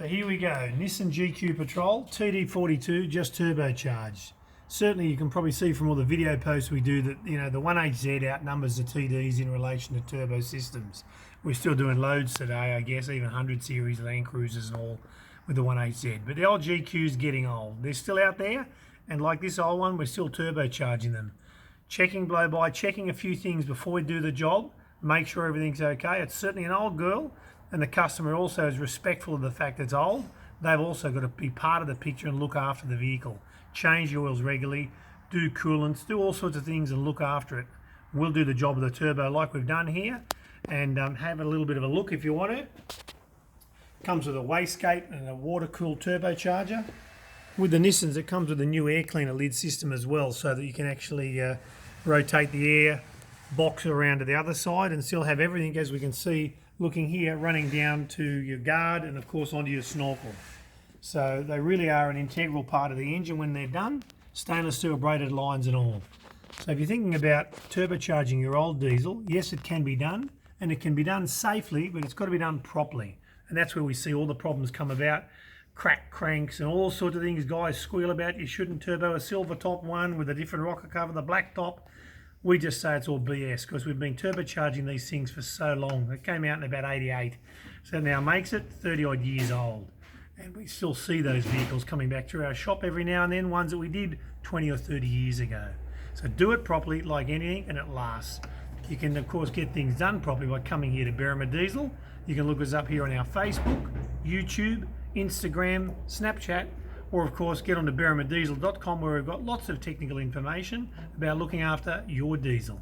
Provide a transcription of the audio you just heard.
So here we go, Nissan GQ Patrol TD42, just turbocharged. Certainly you can probably see from all the video posts we do that, you know, the 1HZ outnumbers the TDs in relation to turbo systems. We're still doing loads today, I guess, even 100 series Land Cruisers and all with the 1HZ. But the old GQ's getting old. They're still out there, and like this old one, we're still turbocharging them. Checking blow-by, checking a few things before we do the job, make sure everything's okay. It's certainly an old girl, and the customer also is respectful of the fact it's old. They've also got to be part of the picture and look after the vehicle. Change the oils regularly, do coolants, do all sorts of things and look after it. We'll do the job of the turbo like we've done here, and have a little bit of a look if you want to. Comes with a wastegate and a water-cooled turbocharger. With the Nissans, it comes with a new air cleaner lid system as well, so that you can actually rotate the air box around to the other side and still have everything, as we can see looking here, running down to your guard and of course onto your snorkel. So they really are an integral part of the engine when they're done, stainless steel braided lines and all. So if you're thinking about turbocharging your old diesel, yes, it can be done, and it can be done safely, but it's got to be done properly. And that's where we see all the problems come about. Crack cranks and all sorts of things guys squeal about. You shouldn't turbo a silver top one with a different rocker cover, the black top. We just say it's all BS because we've been turbocharging these things for so long. It came out in about 88, so now makes it 30 odd years old, and we still see those vehicles coming back through our shop every now and then, ones that we did 20 or 30 years ago. So do it properly like anything and it lasts. You can of course get things done properly by coming here to Berrima Diesel. You can look us up here on our Facebook, YouTube, Instagram, Snapchat, or of course get on to berrimadiesel.com, where we've got lots of technical information about looking after your diesel.